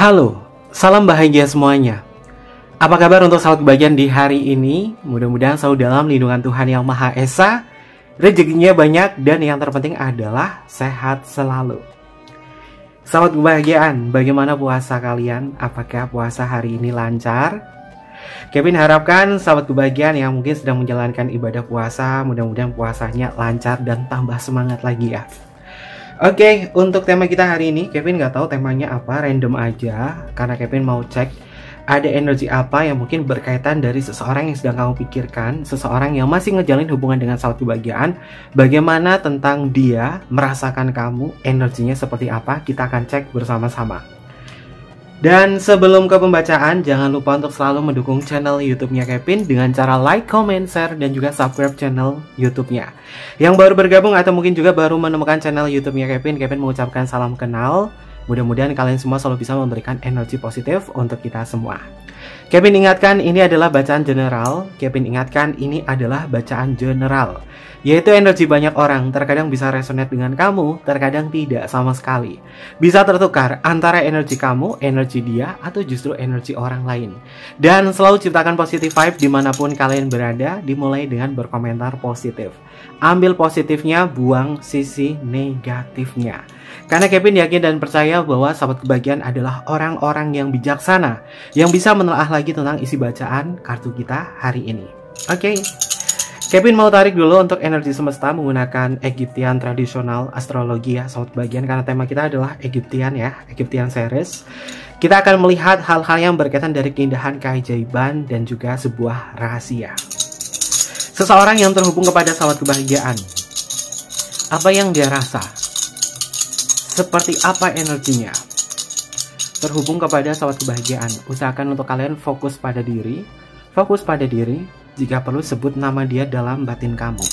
Halo, salam bahagia semuanya. Apa kabar untuk sahabat kebahagiaan di hari ini? Mudah-mudahan selalu dalam lindungan Tuhan Yang Maha Esa, rezekinya banyak, dan yang terpenting adalah sehat selalu. Sahabat kebahagiaan, bagaimana puasa kalian? Apakah puasa hari ini lancar? Kevin harapkan sahabat kebahagiaan yang mungkin sedang menjalankan ibadah puasa, mudah-mudahan puasanya lancar dan tambah semangat lagi ya. Oke, untuk tema kita hari ini, Kevin nggak tahu temanya apa, random aja. Karena Kevin mau cek ada energi apa yang mungkin berkaitan dari seseorang yang sedang kamu pikirkan, seseorang yang masih ngejalin hubungan dengan sahabat kebahagiaan. Bagaimana tentang dia merasakan kamu, energinya seperti apa, kita akan cek bersama-sama. Dan sebelum ke pembacaan, jangan lupa untuk selalu mendukung channel YouTube-nya Kevin dengan cara like, comment, share, dan juga subscribe channel YouTube-nya. Yang baru bergabung atau mungkin juga baru menemukan channel YouTube-nya Kevin mengucapkan salam kenal. Mudah-mudahan kalian semua selalu bisa memberikan energi positif untuk kita semua. Kevin ingatkan ini adalah bacaan general. Kevin ingatkan ini adalah bacaan general, yaitu energi banyak orang. Terkadang bisa resonate dengan kamu, terkadang tidak sama sekali. Bisa tertukar antara energi kamu, energi dia, atau justru energi orang lain. Dan selalu ciptakan positive vibe dimanapun kalian berada, dimulai dengan berkomentar positif. Ambil positifnya, buang sisi negatifnya. Karena Kevin yakin dan percaya bahwa sahabat kebahagiaan adalah orang-orang yang bijaksana, yang bisa menelaah lagi tentang isi bacaan kartu kita hari ini. Oke. Kevin mau tarik dulu untuk energi semesta menggunakan Egyptian tradisional astrologi ya sahabat kebahagiaan, karena tema kita adalah Egyptian ya, Egyptian series. Kita akan melihat hal-hal yang berkaitan dari keindahan, keajaiban, dan juga sebuah rahasia. Seseorang yang terhubung kepada sahabat kebahagiaan, apa yang dia rasa? Seperti apa energinya? Terhubung kepada sahabat kebahagiaan, usahakan untuk kalian fokus pada diri. Fokus pada diri, jika perlu sebut nama dia dalam batin kamu.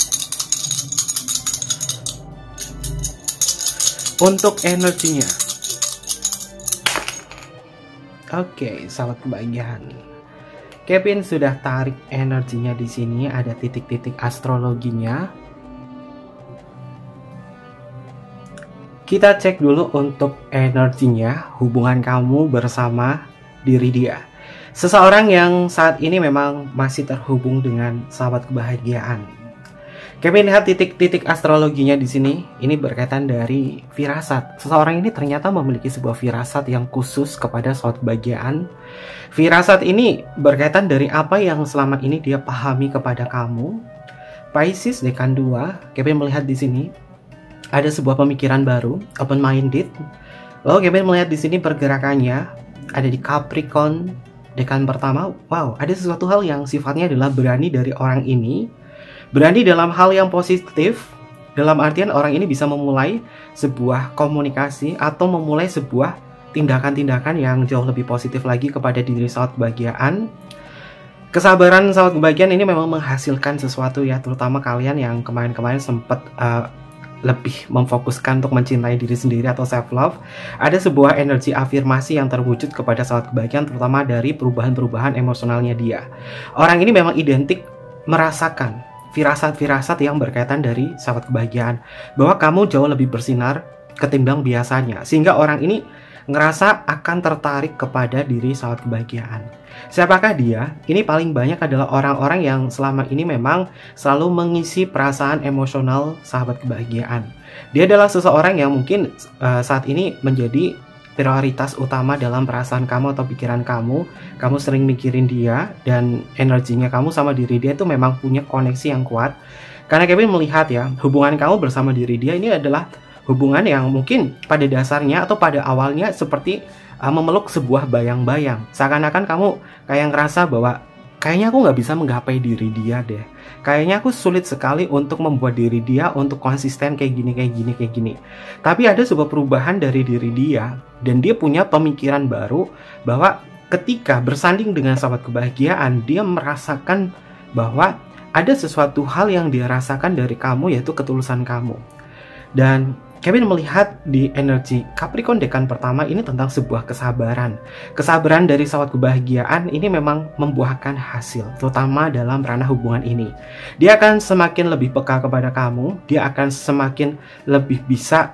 Untuk energinya. Oke, sahabat kebahagiaan. Kevin sudah tarik energinya di sini, ada titik-titik astrologinya. Kita cek dulu untuk energinya, hubungan kamu bersama diri dia. Seseorang yang saat ini memang masih terhubung dengan sahabat kebahagiaan. Kevin lihat titik-titik astrologinya di sini. Ini berkaitan dari firasat. Seseorang ini ternyata memiliki sebuah firasat yang khusus kepada sahabat kebahagiaan. Firasat ini berkaitan dari apa yang selama ini dia pahami kepada kamu. Pisces dekan 2. Kevin melihat di sini ada sebuah pemikiran baru, open minded. Lalu Kevin melihat di sini pergerakannya ada di Capricorn dekan pertama. Wow, ada sesuatu hal yang sifatnya adalah berani dari orang ini. Berani dalam hal yang positif, dalam artian orang ini bisa memulai sebuah komunikasi atau memulai sebuah tindakan-tindakan yang jauh lebih positif lagi kepada diri sahabat kebahagiaan. Kesabaran sahabat kebahagiaan ini memang menghasilkan sesuatu ya, terutama kalian yang kemarin-kemarin sempat lebih memfokuskan untuk mencintai diri sendiri atau self love. Ada sebuah energi afirmasi yang terwujud kepada sahabat kebahagiaan, terutama dari perubahan-perubahan emosionalnya dia. Orang ini memang identik merasakan firasat-firasat yang berkaitan dari sahabat kebahagiaan, bahwa kamu jauh lebih bersinar ketimbang biasanya, sehingga orang ini ngerasa akan tertarik kepada diri sahabat kebahagiaan. Siapakah dia? Ini paling banyak adalah orang-orang yang selama ini memang selalu mengisi perasaan emosional sahabat kebahagiaan. Dia adalah seseorang yang mungkin saat ini menjadi prioritas utama dalam perasaan kamu atau pikiran kamu. Kamu sering mikirin dia, dan energinya kamu sama diri dia itu memang punya koneksi yang kuat. Karena Kevin melihat ya, hubungan kamu bersama diri dia ini adalah hubungan yang mungkin pada dasarnya atau pada awalnya seperti memeluk sebuah bayang-bayang. Seakan-akan kamu kayak ngerasa bahwa kayaknya aku nggak bisa menggapai diri dia deh. Kayaknya aku sulit sekali untuk membuat diri dia untuk konsisten kayak gini. Tapi ada sebuah perubahan dari diri dia, dan dia punya pemikiran baru bahwa ketika bersanding dengan sahabat kebahagiaan, dia merasakan bahwa ada sesuatu hal yang dia rasakan dari kamu, yaitu ketulusan kamu. Dan Kevin melihat di energi Capricorn dekan pertama ini tentang sebuah kesabaran. Kesabaran dari sahabat kebahagiaan ini memang membuahkan hasil, terutama dalam ranah hubungan ini. Dia akan semakin lebih peka kepada kamu, dia akan semakin lebih bisa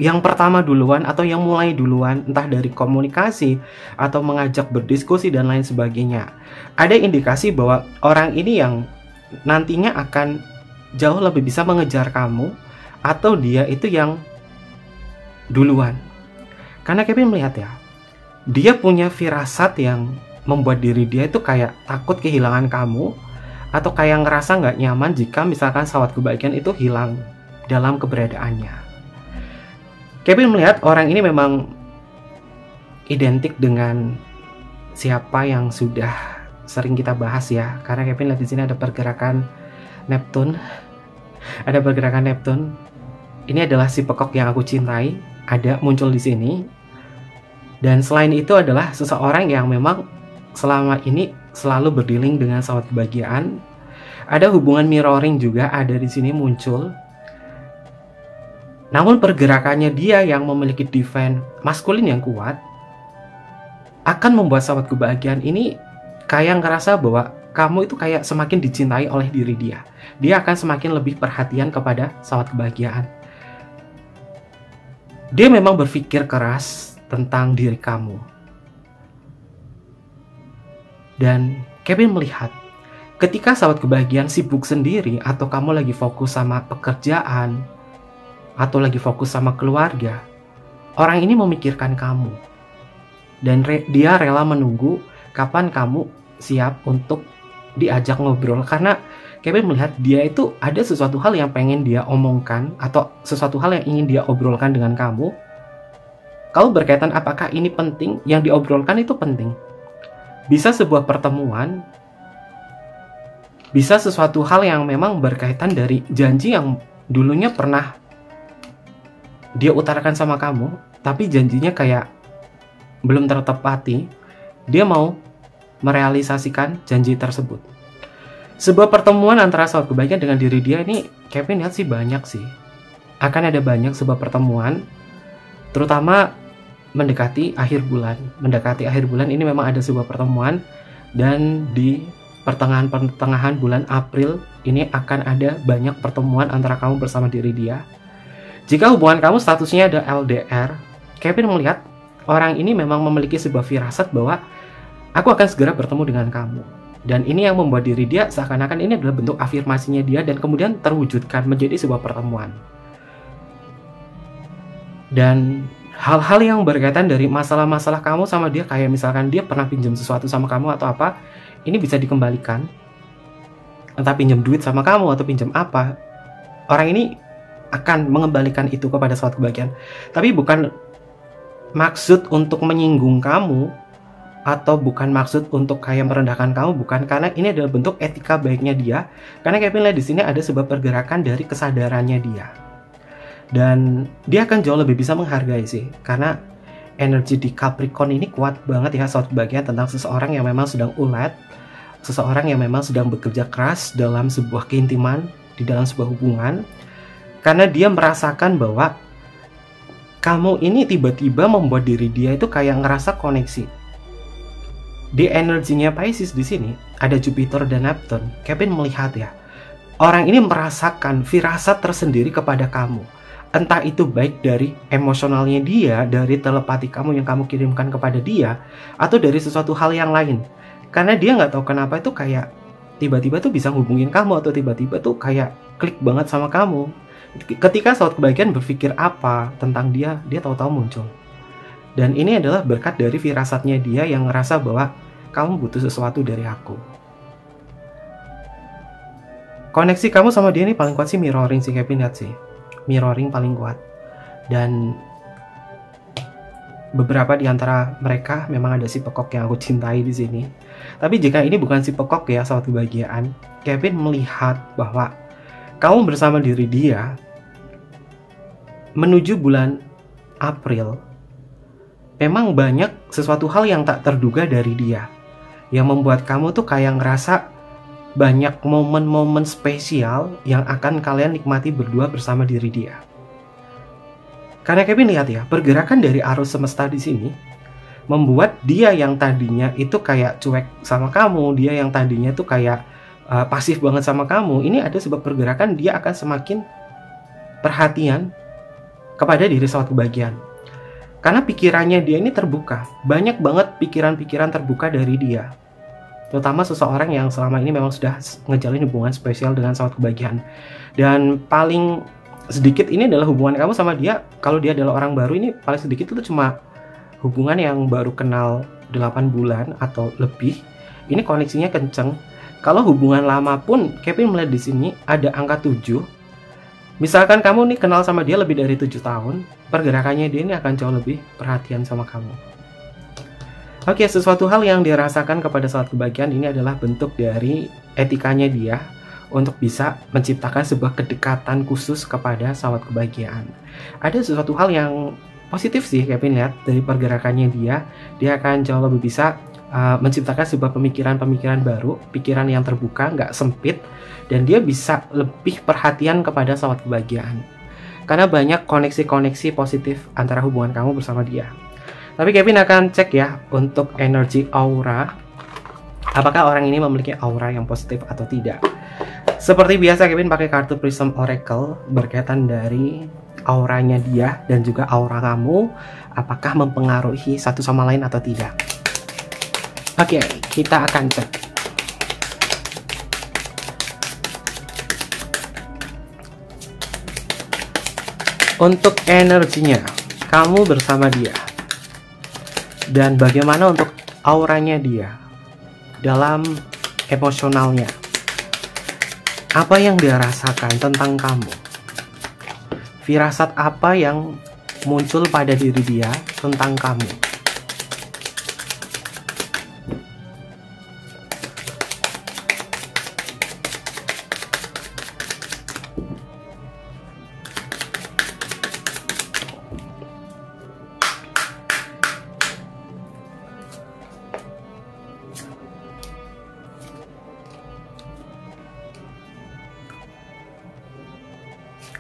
yang pertama duluan atau yang mulai duluan, entah dari komunikasi atau mengajak berdiskusi dan lain sebagainya. Ada indikasi bahwa orang ini yang nantinya akan jauh lebih bisa mengejar kamu, atau dia itu yang duluan. Karena Kevin melihat ya, dia punya firasat yang membuat diri dia itu kayak takut kehilangan kamu, atau kayak ngerasa nggak nyaman jika misalkan sahabat kebahagiaan itu hilang dalam keberadaannya. Kevin melihat orang ini memang identik dengan siapa yang sudah sering kita bahas ya, karena Kevin lihat di sini ada pergerakan Neptune. Ada pergerakan Neptune. Ini adalah si pekok yang aku cintai, ada muncul di sini. Dan selain itu adalah seseorang yang memang selama ini selalu berdealing dengan sahabat kebahagiaan. Ada hubungan mirroring juga ada di sini muncul. Namun pergerakannya dia yang memiliki defense maskulin yang kuat akan membuat sahabat kebahagiaan ini kayak ngerasa bahwa kamu itu kayak semakin dicintai oleh diri dia. Dia akan semakin lebih perhatian kepada sahabat kebahagiaan. Dia memang berpikir keras tentang diri kamu. Dan Kevin melihat ketika sahabat kebahagiaan sibuk sendiri, atau kamu lagi fokus sama pekerjaan, atau lagi fokus sama keluarga, orang ini memikirkan kamu. Dan dia rela menunggu kapan kamu siap untuk diajak ngobrol. Karena Kevin melihat dia itu ada sesuatu hal yang pengen dia omongkan, atau sesuatu hal yang ingin dia obrolkan dengan kamu. Kalau berkaitan apakah ini penting, yang diobrolkan itu penting. Bisa sebuah pertemuan, bisa sesuatu hal yang memang berkaitan dari janji yang dulunya pernah dia utarakan sama kamu, tapi janjinya kayak belum tertepati. Dia mau merealisasikan janji tersebut. Sebuah pertemuan antara sahabat kebahagiaan dengan diri dia ini, Kevin lihat sih banyak sih. Akan ada banyak sebuah pertemuan, terutama mendekati akhir bulan. Mendekati akhir bulan ini memang ada sebuah pertemuan, dan di pertengahan bulan April ini akan ada banyak pertemuan antara kamu bersama diri dia. Jika hubungan kamu statusnya ada LDR, Kevin melihat orang ini memang memiliki sebuah firasat bahwa aku akan segera bertemu dengan kamu. Dan ini yang membuat diri dia seakan-akan ini adalah bentuk afirmasinya dia, dan kemudian terwujudkan menjadi sebuah pertemuan. Dan hal-hal yang berkaitan dari masalah-masalah kamu sama dia, kayak misalkan dia pernah pinjam sesuatu sama kamu atau apa, ini bisa dikembalikan. Entah pinjam duit sama kamu atau pinjam apa, orang ini akan mengembalikan itu kepada sahabat kebahagiaan. Tapi bukan maksud untuk menyinggung kamu, atau bukan maksud untuk kayak merendahkan kamu, bukan. Karena ini adalah bentuk etika baiknya dia. Karena Kevin lihat di sini ada sebuah pergerakan dari kesadarannya dia, dan dia akan jauh lebih bisa menghargai sih. Karena energi di Capricorn ini kuat banget ya sahabat kebahagiaan, tentang seseorang yang memang sedang ulet, seseorang yang memang sedang bekerja keras dalam sebuah keintiman, di dalam sebuah hubungan. Karena dia merasakan bahwa kamu ini tiba-tiba membuat diri dia itu kayak ngerasa koneksi. Di energinya Pisces di sini ada Jupiter dan Neptune. Kevin melihat ya, orang ini merasakan firasat tersendiri kepada kamu. Entah itu baik dari emosionalnya dia, dari telepati kamu yang kamu kirimkan kepada dia, atau dari sesuatu hal yang lain. Karena dia nggak tahu kenapa itu kayak tiba-tiba tuh bisa hubungin kamu, atau tiba-tiba tuh kayak klik banget sama kamu. Ketika sahabat kebahagiaan berpikir apa tentang dia tahu-tahu muncul. Dan ini adalah berkat dari firasatnya dia yang ngerasa bahwa kamu butuh sesuatu dari aku. Koneksi kamu sama dia ini paling kuat sih mirroring sih, Kevin lihat sih. Mirroring paling kuat. Dan beberapa di antara mereka memang ada si pekok yang aku cintai di sini. Tapi jika ini bukan si pekok ya sahabat kebahagiaan, Kevin melihat bahwa kamu bersama diri dia menuju bulan April, memang banyak sesuatu hal yang tak terduga dari dia, yang membuat kamu tuh kayak ngerasa banyak momen-momen spesial yang akan kalian nikmati berdua bersama diri dia. Karena Kevin lihat ya, pergerakan dari arus semesta di sini membuat dia yang tadinya itu kayak cuek sama kamu, dia yang tadinya tuh kayak pasif banget sama kamu, ini ada sebuah pergerakan dia akan semakin perhatian kepada diri sahabat kebahagiaan. Karena pikirannya dia ini terbuka, banyak banget pikiran-pikiran terbuka dari dia. Terutama seseorang yang selama ini memang sudah ngejalin hubungan spesial dengan sahabat kebahagiaan. Dan paling sedikit ini adalah hubungan kamu sama dia. Kalau dia adalah orang baru, ini paling sedikit itu cuma hubungan yang baru kenal 8 bulan atau lebih. Ini koneksinya kenceng. Kalau hubungan lama pun, Kevin melihat di sini ada angka 7. Misalkan kamu nih kenal sama dia lebih dari 7 tahun, pergerakannya dia ini akan jauh lebih perhatian sama kamu. Oke, sesuatu hal yang dia rasakan kepada sahabat kebahagiaan ini adalah bentuk dari etikanya dia untuk bisa menciptakan sebuah kedekatan khusus kepada sahabat kebahagiaan. Ada sesuatu hal yang positif sih Kevin lihat dari pergerakannya dia akan jauh lebih bisa menciptakan sebuah pemikiran-pemikiran baru, pikiran yang terbuka, nggak sempit, dan dia bisa lebih perhatian kepada sahabat kebahagiaan. Karena banyak koneksi-koneksi positif antara hubungan kamu bersama dia. Tapi Kevin akan cek ya untuk energi aura, apakah orang ini memiliki aura yang positif atau tidak. Seperti biasa Kevin pakai kartu Prism Oracle berkaitan dari auranya dia dan juga aura kamu, apakah mempengaruhi satu sama lain atau tidak. Oke, kita akan cek. Untuk energinya, kamu bersama dia. Dan bagaimana untuk auranya dia dalam emosionalnya. Apa yang dia rasakan tentang kamu? Firasat apa yang muncul pada diri dia tentang kamu?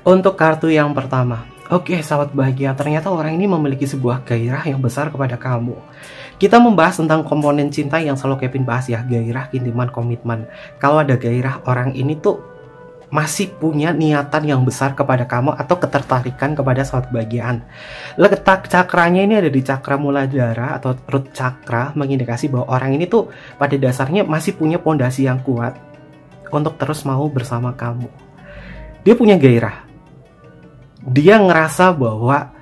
Untuk kartu yang pertama, oke sahabat bahagia, ternyata orang ini memiliki sebuah gairah yang besar kepada kamu. Kita membahas tentang komponen cinta yang selalu Kevin bahas ya, gairah, keintiman, komitmen. Kalau ada gairah, orang ini tuh masih punya niatan yang besar kepada kamu atau ketertarikan kepada sahabat kebahagiaan. Letak cakranya ini ada di cakra muladhara atau root chakra, mengindikasi bahwa orang ini tuh pada dasarnya masih punya pondasi yang kuat untuk terus mau bersama kamu. Dia punya gairah. Dia ngerasa bahwa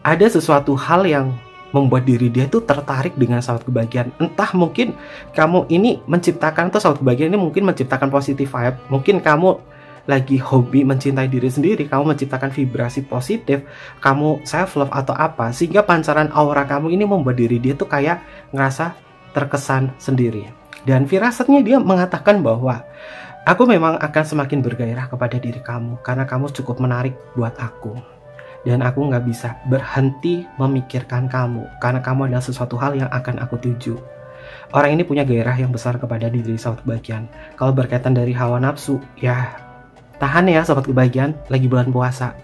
ada sesuatu hal yang membuat diri dia tuh tertarik dengan sahabat kebahagiaan. Entah mungkin kamu ini menciptakan, atau sahabat kebahagiaan ini mungkin menciptakan positive vibe. Mungkin kamu lagi hobi mencintai diri sendiri, kamu menciptakan vibrasi positif, kamu self love atau apa, sehingga pancaran aura kamu ini membuat diri dia tuh kayak ngerasa terkesan sendiri. Dan firasatnya dia mengatakan bahwa aku memang akan semakin bergairah kepada diri kamu karena kamu cukup menarik buat aku. Dan aku nggak bisa berhenti memikirkan kamu karena kamu adalah sesuatu hal yang akan aku tuju. Orang ini punya gairah yang besar kepada diri sahabat kebahagiaan. Kalau berkaitan dari hawa nafsu, ya tahan ya sahabat kebahagiaan, lagi bulan puasa.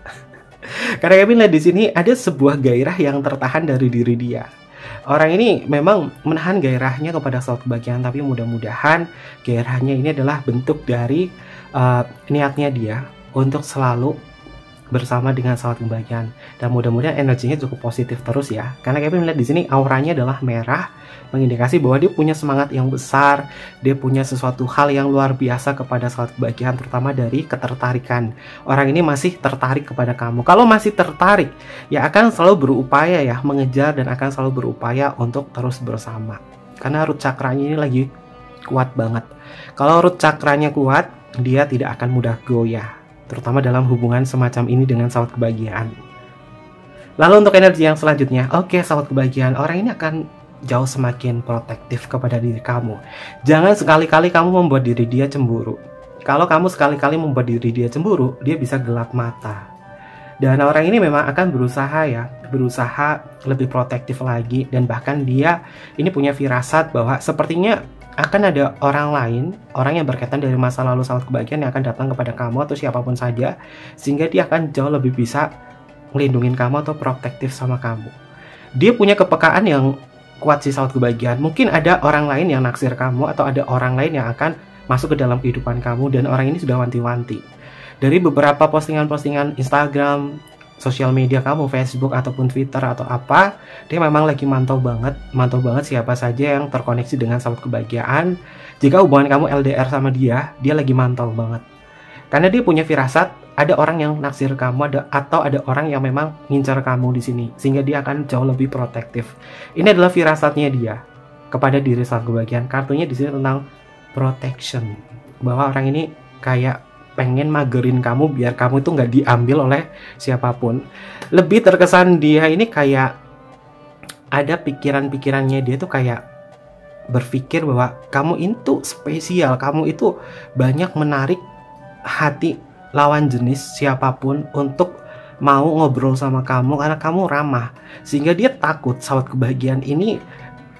Karena Kevin lihat di sini ada sebuah gairah yang tertahan dari diri dia. Orang ini memang menahan gairahnya kepada sahabat kebahagiaan, tapi mudah-mudahan gairahnya ini adalah bentuk dari niatnya dia untuk selalu bersama dengan sahabat kebahagiaan, dan mudah-mudahan energinya cukup positif terus ya. Karena Kevin melihat di sini auranya adalah merah, mengindikasi bahwa dia punya semangat yang besar, dia punya sesuatu hal yang luar biasa kepada sahabat kebahagiaan, terutama dari ketertarikan. Orang ini masih tertarik kepada kamu. Kalau masih tertarik, ya akan selalu berupaya ya mengejar dan akan selalu berupaya untuk terus bersama. Karena root cakranya ini lagi kuat banget. Kalau root cakranya kuat, dia tidak akan mudah goyah, terutama dalam hubungan semacam ini dengan sahabat kebahagiaan. Lalu untuk energi yang selanjutnya, oke sahabat kebahagiaan, orang ini akan jauh semakin protektif kepada diri kamu. Jangan sekali-kali kamu membuat diri dia cemburu. Kalau kamu sekali-kali membuat diri dia cemburu, dia bisa gelap mata. Dan orang ini memang akan berusaha lebih protektif lagi, dan bahkan dia ini punya firasat bahwa sepertinya akan ada orang lain, orang yang berkaitan dari masa lalu sahabat kebahagiaan yang akan datang kepada kamu atau siapapun saja, sehingga dia akan jauh lebih bisa melindungi kamu atau protektif sama kamu. Dia punya kepekaan yang kuat sih sahabat kebahagiaan. Mungkin ada orang lain yang naksir kamu, atau ada orang lain yang akan masuk ke dalam kehidupan kamu, dan orang ini sudah wanti-wanti. Dari beberapa postingan-postingan Instagram, sosial media kamu, Facebook ataupun Twitter atau apa, dia memang lagi mantau banget siapa saja yang terkoneksi dengan sahabat kebahagiaan. Jika hubungan kamu LDR sama dia lagi mantau banget. Karena dia punya firasat, ada orang yang naksir kamu, atau ada orang yang memang ngincar kamu di sini, sehingga dia akan jauh lebih protektif. Ini adalah firasatnya dia kepada diri sahabat kebahagiaan. Kartunya di sini tentang protection, bahwa orang ini kayak pengen magerin kamu biar kamu itu nggak diambil oleh siapapun. Lebih terkesan dia ini kayak ada pikirannya dia tuh kayak berpikir bahwa kamu itu spesial, kamu itu banyak menarik hati lawan jenis siapapun untuk mau ngobrol sama kamu karena kamu ramah, sehingga dia takut sahabat kebahagiaan ini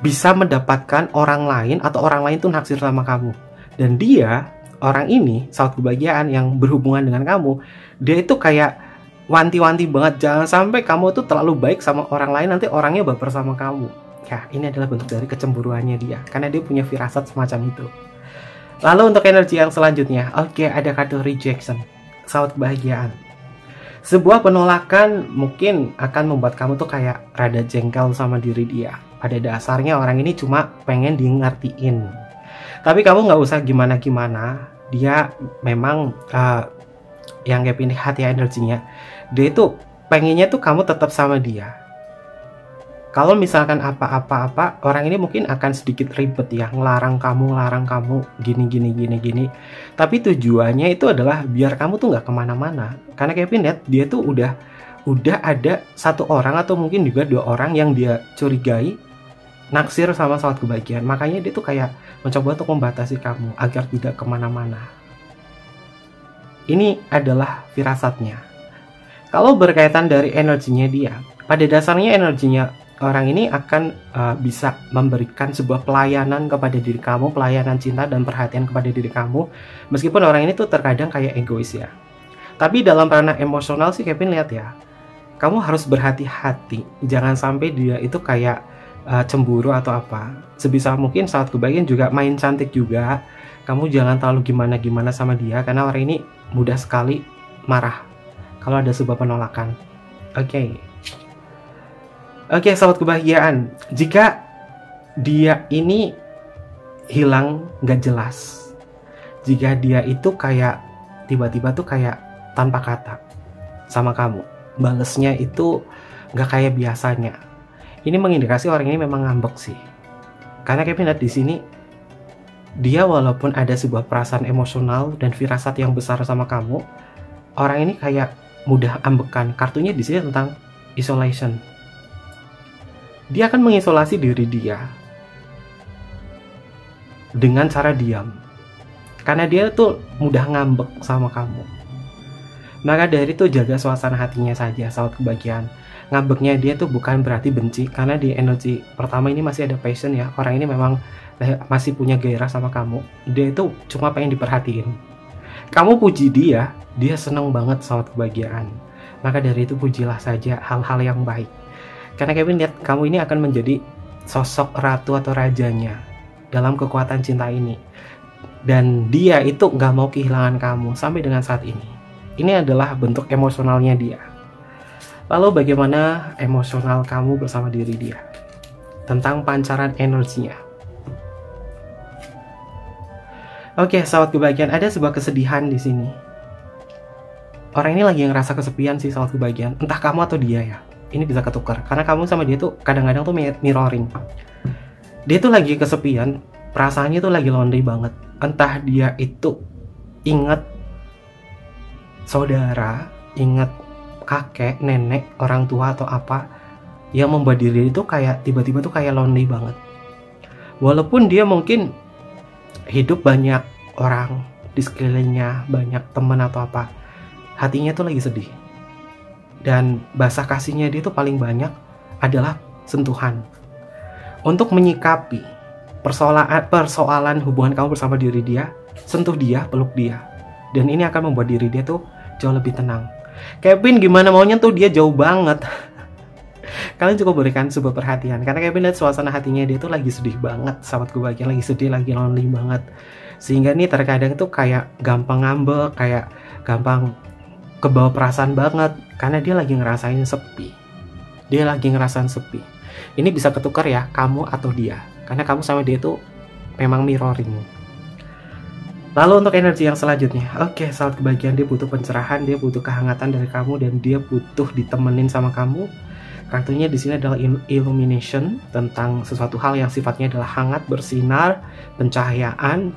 bisa mendapatkan orang lain atau orang lain tuh naksir sama kamu. Dan dia, orang ini, sahabat kebahagiaan yang berhubungan dengan kamu, dia itu kayak wanti-wanti banget, jangan sampai kamu tuh terlalu baik sama orang lain, nanti orangnya baper sama kamu. Ya, ini adalah bentuk dari kecemburuannya dia, karena dia punya firasat semacam itu. Lalu untuk energi yang selanjutnya, oke, ada kartu rejection, sahabat kebahagiaan. Sebuah penolakan mungkin akan membuat kamu tuh kayak rada jengkel sama diri dia. Pada dasarnya orang ini cuma pengen di ngertiin. Tapi kamu nggak usah gimana-gimana. Dia memang yang kayak pilih hati energinya. Dia itu pengennya tuh kamu tetap sama dia. Kalau misalkan apa-apa, orang ini mungkin akan sedikit ribet ya, ngelarang kamu gini. Tapi tujuannya itu adalah biar kamu tuh nggak kemana-mana. Karena Kevin lihat dia tuh udah ada satu orang atau mungkin juga 2 orang yang dia curigai naksir sama sahabat kebahagiaan. Makanya dia tuh kayak mencoba untuk membatasi kamu agar tidak kemana-mana. Ini adalah firasatnya. Kalau berkaitan dari energinya dia, pada dasarnya energinya orang ini akan bisa memberikan sebuah pelayanan kepada diri kamu, pelayanan cinta dan perhatian kepada diri kamu. Meskipun orang ini tuh terkadang kayak egois ya. Tapi dalam ranah emosional sih Kevin lihat ya, kamu harus berhati-hati. Jangan sampai dia itu kayak cemburu atau apa. Sebisa mungkin saat kebahagiaan juga main cantik juga. Kamu jangan terlalu gimana-gimana sama dia, karena orang ini mudah sekali marah kalau ada sebuah penolakan. Oke, sahabat kebahagiaan, jika dia ini hilang gak jelas, jika dia itu kayak tiba-tiba tuh kayak tanpa kata sama kamu, balesnya itu gak kayak biasanya, ini mengindikasi orang ini memang ngambek sih. Karena Kevin lihat di sini, dia walaupun ada sebuah perasaan emosional dan firasat yang besar sama kamu, orang ini kayak mudah ambekan. Kartunya di sini tentang isolation. Dia akan mengisolasi diri dia dengan cara diam, karena dia tuh mudah ngambek sama kamu. Maka dari itu jaga suasana hatinya saja, sahabat kebahagiaan. Ngambeknya dia tuh bukan berarti benci, karena di energi pertama ini masih ada passion ya. Orang ini memang masih punya gairah sama kamu. Dia itu cuma pengen diperhatiin. Kamu puji dia seneng banget sahabat kebahagiaan. Maka dari itu pujilah saja hal-hal yang baik. Karena Kevin lihat kamu ini akan menjadi sosok ratu atau rajanya dalam kekuatan cinta ini. Dan dia itu gak mau kehilangan kamu sampai dengan saat ini. Ini adalah bentuk emosionalnya dia. Lalu bagaimana emosional kamu bersama diri dia? Tentang pancaran energinya. Oke, sahabat kebahagiaan, ada sebuah kesedihan di sini. Orang ini lagi ngerasa kesepian sih, sahabat kebahagiaan. Entah kamu atau dia ya. Ini bisa ketukar, karena kamu sama dia tuh kadang-kadang tuh mirroring. Dia tuh lagi kesepian, perasaannya tuh lagi lonely banget. Entah dia itu ingat saudara, ingat kakek, nenek, orang tua atau apa, yang membuat diri itu kayak tiba-tiba tuh kayak lonely banget. Walaupun dia mungkin hidup banyak orang di sekelilingnya, banyak teman atau apa, hatinya tuh lagi sedih. Dan bahasa kasihnya dia tuh paling banyak adalah sentuhan. Untuk menyikapi persoalan hubungan kamu bersama diri dia, sentuh dia, peluk dia. Dan ini akan membuat diri dia tuh jauh lebih tenang. Kevin gimana mau nyentuh dia jauh banget. Kalian cukup berikan sebuah perhatian, karena Kevin lihat suasana hatinya dia tuh lagi sedih banget, sahabat kebahagiaan, lagi sedih, lagi lonely banget. Sehingga nih terkadang tuh kayak gampang ngambek, kayak gampang kebawa perasaan banget karena dia lagi ngerasain sepi. Dia lagi ngerasain sepi. Ini bisa ketukar ya, kamu atau dia. Karena kamu sama dia itu memang mirroring. Lalu untuk energi yang selanjutnya, oke, saat kebahagiaan dia butuh pencerahan, dia butuh kehangatan dari kamu, dan dia butuh ditemenin sama kamu. Kartunya di sini adalah illumination, tentang sesuatu hal yang sifatnya adalah hangat, bersinar, pencahayaan.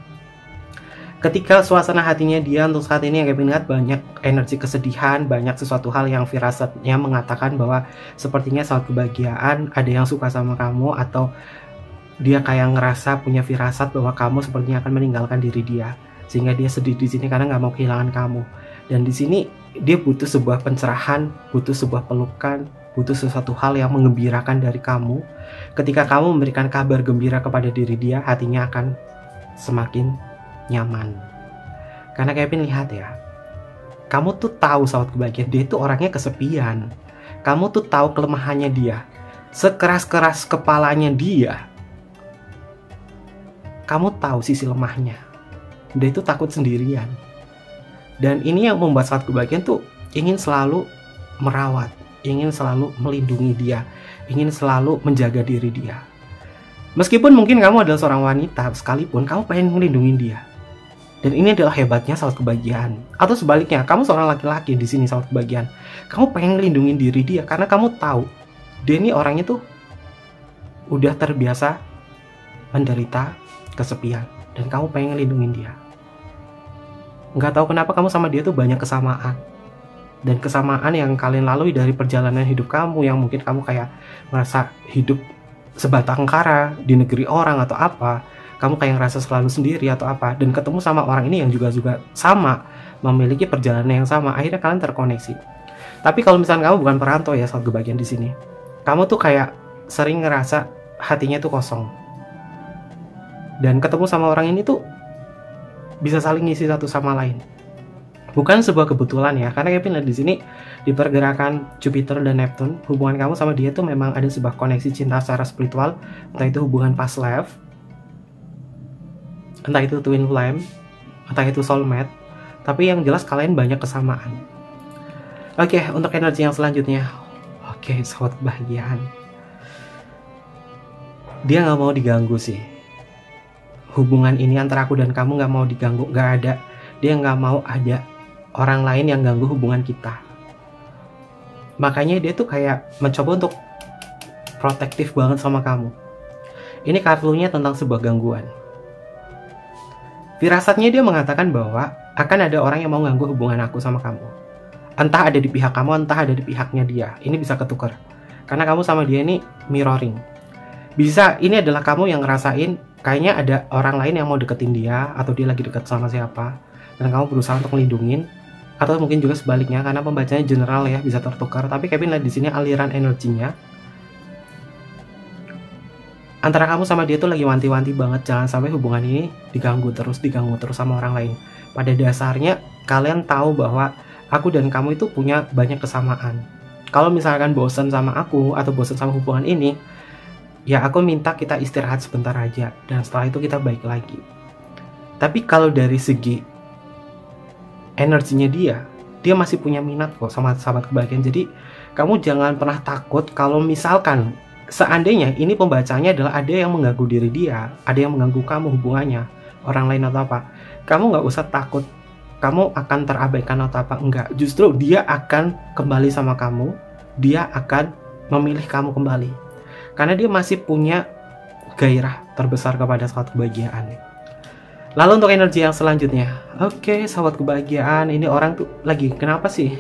Ketika suasana hatinya dia untuk saat ini yang kami lihat banyak energi kesedihan, banyak sesuatu hal yang firasatnya mengatakan bahwa sepertinya saat kebahagiaan ada yang suka sama kamu, atau dia kayak ngerasa punya firasat bahwa kamu sepertinya akan meninggalkan diri dia, sehingga dia sedih di sini karena nggak mau kehilangan kamu. Dan di sini dia butuh sebuah pencerahan, butuh sebuah pelukan, butuh sesuatu hal yang mengembirakan dari kamu. Ketika kamu memberikan kabar gembira kepada diri dia, hatinya akan semakin nyaman. Karena Kevin lihat ya, kamu tuh tahu saat kebahagiaan dia itu orangnya kesepian. Kamu tuh tahu kelemahannya dia. Sekeras-keras kepalanya dia, kamu tahu sisi lemahnya. Dia itu takut sendirian. Dan ini yang membuat saat kebahagiaan tuh ingin selalu merawat, ingin selalu melindungi dia, ingin selalu menjaga diri dia. Meskipun mungkin kamu adalah seorang wanita, sekalipun kamu pengen melindungi dia. Dan ini adalah hebatnya saat kebahagiaan. Atau sebaliknya, kamu seorang laki-laki di sini saat kebahagiaan, kamu pengen melindungi diri dia karena kamu tahu dia ini orangnya tuh udah terbiasa menderita kesepian, dan kamu pengen melindungi dia. Nggak tahu kenapa kamu sama dia tuh banyak kesamaan, dan kesamaan yang kalian lalui dari perjalanan hidup kamu, yang mungkin kamu kayak merasa hidup sebatang kara di negeri orang atau apa. Kamu kayak ngerasa selalu sendiri atau apa, dan ketemu sama orang ini yang juga sama, memiliki perjalanan yang sama, akhirnya kalian terkoneksi. Tapi kalau misalnya kamu bukan perantau ya saat kebahagiaan di sini, kamu tuh kayak sering ngerasa hatinya tuh kosong, dan ketemu sama orang ini tuh bisa saling ngisi satu sama lain. Bukan sebuah kebetulan ya, karena Kevin lihat di sini di pergerakan Jupiter dan Neptune, hubungan kamu sama dia tuh memang ada sebuah koneksi cinta secara spiritual, entah itu hubungan past life, entah itu twin flame, entah itu soulmate, tapi yang jelas kalian banyak kesamaan. Oke, untuk energi yang selanjutnya, oke, sahabat kebahagiaan, dia nggak mau diganggu sih. Hubungan ini antara aku dan kamu nggak mau diganggu, nggak ada. Dia nggak mau ada orang lain yang ganggu hubungan kita. Makanya dia tuh kayak mencoba untuk protektif banget sama kamu. Ini kartunya tentang sebuah gangguan. Firasatnya dia mengatakan bahwa akan ada orang yang mau ganggu hubungan aku sama kamu. Entah ada di pihak kamu, entah ada di pihaknya dia. Ini bisa ketukar. Karena kamu sama dia ini mirroring. Bisa ini adalah kamu yang ngerasain kayaknya ada orang lain yang mau deketin dia, atau dia lagi deket sama siapa, dan kamu berusaha untuk melindungin. Atau mungkin juga sebaliknya, karena pembacanya general ya, bisa tertukar. Tapi Kevin lihat di sini aliran energinya. Antara kamu sama dia tuh lagi wanti-wanti banget, jangan sampai hubungan ini diganggu terus sama orang lain. Pada dasarnya kalian tahu bahwa aku dan kamu itu punya banyak kesamaan. Kalau misalkan bosan sama aku atau bosan sama hubungan ini, ya aku minta kita istirahat sebentar aja, dan setelah itu kita baik lagi. Tapi kalau dari segi energinya dia masih punya minat kok sama sahabat kebahagiaan. Jadi kamu jangan pernah takut kalau misalkan seandainya ini pembacanya adalah ada yang mengganggu diri dia, ada yang mengganggu kamu hubungannya, orang lain atau apa. Kamu nggak usah takut kamu akan terabaikan atau apa, enggak. Justru dia akan kembali sama kamu, dia akan memilih kamu kembali. Karena dia masih punya gairah terbesar kepada sahabat kebahagiaan. Lalu untuk energi yang selanjutnya, oke, sahabat kebahagiaan, ini orang tuh lagi kenapa sih?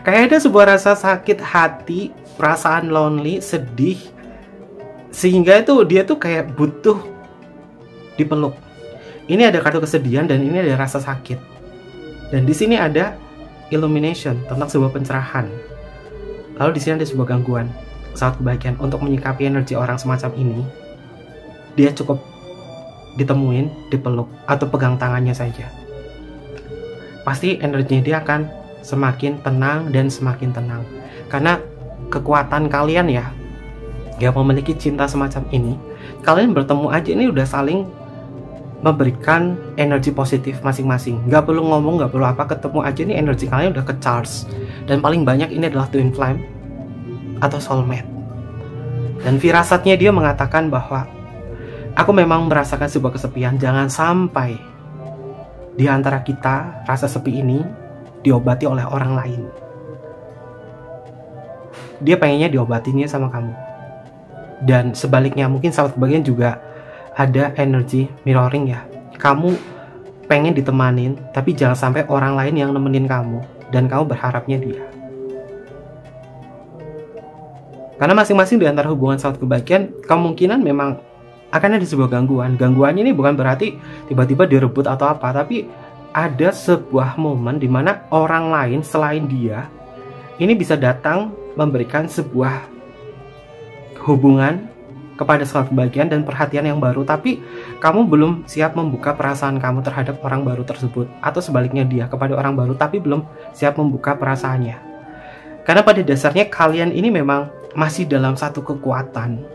Kayak ada sebuah rasa sakit hati, perasaan lonely, sedih, sehingga itu dia tuh kayak butuh dipeluk. Ini ada kartu kesedihan dan ini ada rasa sakit. Dan di sini ada illumination tentang sebuah pencerahan. Lalu di sini ada sebuah gangguan. Saat kebahagiaan untuk menyikapi energi orang semacam ini, dia cukup ditemuin, dipeluk, atau pegang tangannya saja. Pasti energinya dia akan semakin tenang dan semakin tenang. Karena kekuatan kalian ya, yang memiliki cinta semacam ini, kalian bertemu aja ini udah saling memberikan energi positif masing-masing. Nggak perlu ngomong, nggak perlu apa, ketemu aja nih energi kalian udah ke-charge. Dan paling banyak ini adalah twin flame atau soulmate. Dan firasatnya dia mengatakan bahwa aku memang merasakan sebuah kesepian. Jangan sampai di antara kita rasa sepi ini diobati oleh orang lain. Dia pengennya diobatinnya sama kamu. Dan sebaliknya mungkin sahabat kebahagiaan juga ada energi mirroring ya. Kamu pengen ditemanin, tapi jangan sampai orang lain yang nemenin kamu, dan kamu berharapnya dia. Karena masing-masing di antara hubungan sahabat kebahagiaan, kemungkinan memang akan ada sebuah gangguan. Gangguannya ini bukan berarti tiba-tiba direbut atau apa, tapi ada sebuah momen di mana orang lain selain dia ini bisa datang memberikan sebuah hubungan kepada sahabat kebahagiaan dan perhatian yang baru, tapi kamu belum siap membuka perasaan kamu terhadap orang baru tersebut, atau sebaliknya dia kepada orang baru tapi belum siap membuka perasaannya. Karena pada dasarnya kalian ini memang masih dalam satu kekuatan,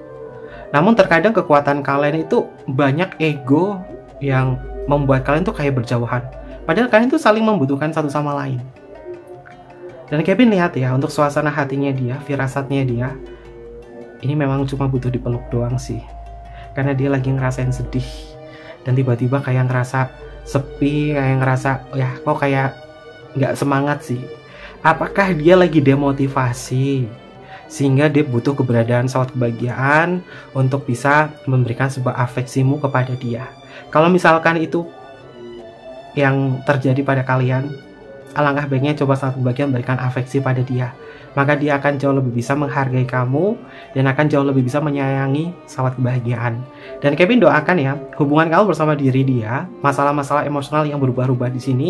namun terkadang kekuatan kalian itu banyak ego yang membuat kalian tuh kayak berjauhan, padahal kalian tuh saling membutuhkan satu sama lain. Dan Kevin lihat ya, untuk suasana hatinya dia, firasatnya dia, ini memang cuma butuh dipeluk doang sih. Karena dia lagi ngerasain sedih. Dan tiba-tiba kayak ngerasa sepi, kayak ngerasa, ya kok kayak nggak semangat sih. Apakah dia lagi demotivasi? Sehingga dia butuh keberadaan sahabat kebahagiaan untuk bisa memberikan sebuah afeksimu kepada dia. Kalau misalkan itu yang terjadi pada kalian, alangkah baiknya coba sahabat kebahagiaan memberikan afeksi pada dia. Maka dia akan jauh lebih bisa menghargai kamu dan akan jauh lebih bisa menyayangi sahabat kebahagiaan. Dan Kevin doakan ya, hubungan kamu bersama diri dia, masalah-masalah emosional yang berubah-ubah di sini,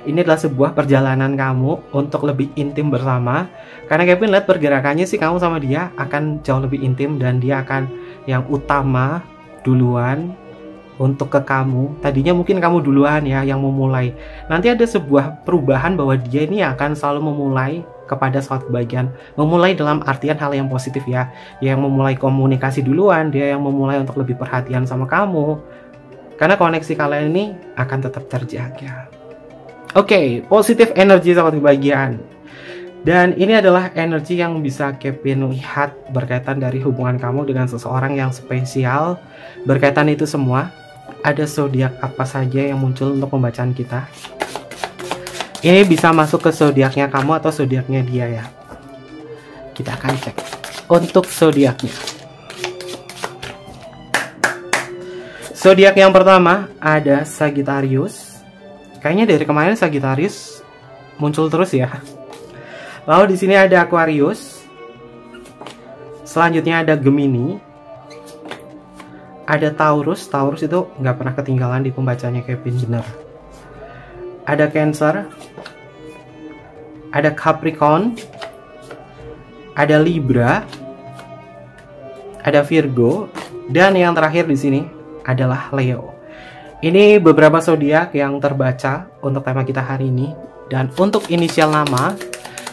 ini adalah sebuah perjalanan kamu untuk lebih intim bersama. Karena Kevin lihat pergerakannya sih kamu sama dia akan jauh lebih intim, dan dia akan yang utama duluan untuk ke kamu. Tadinya mungkin kamu duluan ya yang memulai. Nanti ada sebuah perubahan bahwa dia ini akan selalu memulai kepada sahabat kebahagiaan. Memulai dalam artian hal yang positif ya. Yang memulai komunikasi duluan, dia yang memulai untuk lebih perhatian sama kamu. Karena koneksi kalian ini akan tetap terjaga. Oke, positif energi sahabat kebahagiaan. Dan ini adalah energi yang bisa Kevin lihat berkaitan dari hubungan kamu dengan seseorang yang spesial. Berkaitan itu semua, ada zodiak apa saja yang muncul untuk pembacaan kita. Ini bisa masuk ke zodiaknya kamu atau zodiaknya dia ya. Kita akan cek untuk zodiaknya. Zodiak yang pertama ada Sagittarius. Kayaknya dari kemarin Sagittarius muncul terus ya. Lalu di sini ada Aquarius. Selanjutnya ada Gemini. Ada Taurus. Taurus itu nggak pernah ketinggalan di pembacanya Kevin, bener. Ada Cancer, ada Capricorn, ada Libra, ada Virgo, dan yang terakhir di sini adalah Leo. Ini beberapa zodiak yang terbaca untuk tema kita hari ini. Dan untuk inisial nama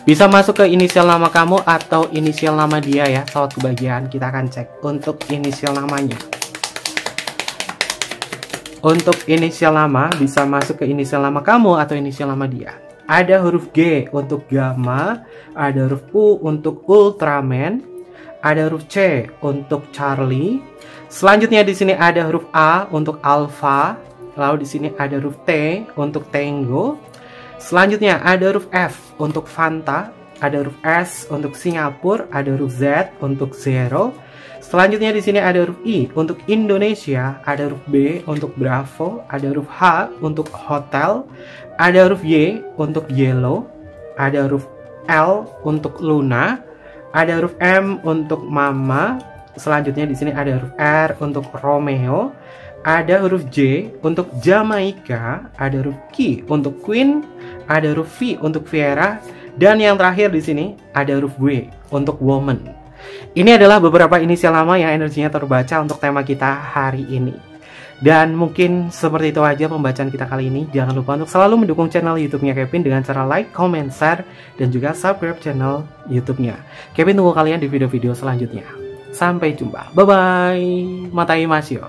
bisa masuk ke inisial nama kamu atau inisial nama dia ya, sahabat kebahagiaan. Kita akan cek untuk inisial namanya. Untuk inisial nama bisa masuk ke inisial nama kamu atau inisial nama dia. Ada huruf G untuk Gamma, ada huruf U untuk Ultraman, ada huruf C untuk Charlie. Selanjutnya di sini ada huruf A untuk Alpha, lalu di sini ada huruf T untuk Tango. Selanjutnya ada huruf F untuk Fanta, ada huruf S untuk Singapura, ada huruf Z untuk Zero. Selanjutnya di sini ada huruf I untuk Indonesia, ada huruf B untuk Bravo, ada huruf H untuk Hotel, ada huruf Y untuk Yellow, ada huruf L untuk Luna, ada huruf M untuk Mama. Selanjutnya di sini ada huruf R untuk Romeo, ada huruf J untuk Jamaica, ada huruf Q untuk Queen, ada huruf V untuk Viera, dan yang terakhir di sini ada huruf W untuk Woman. Ini adalah beberapa inisial nama yang energinya terbaca untuk tema kita hari ini. Dan mungkin seperti itu aja pembacaan kita kali ini. Jangan lupa untuk selalu mendukung channel YouTube-nya Kevin dengan cara like, comment, share, dan juga subscribe channel YouTube-nya. Kevin tunggu kalian di video-video selanjutnya. Sampai jumpa. Bye-bye. Matai Masyo.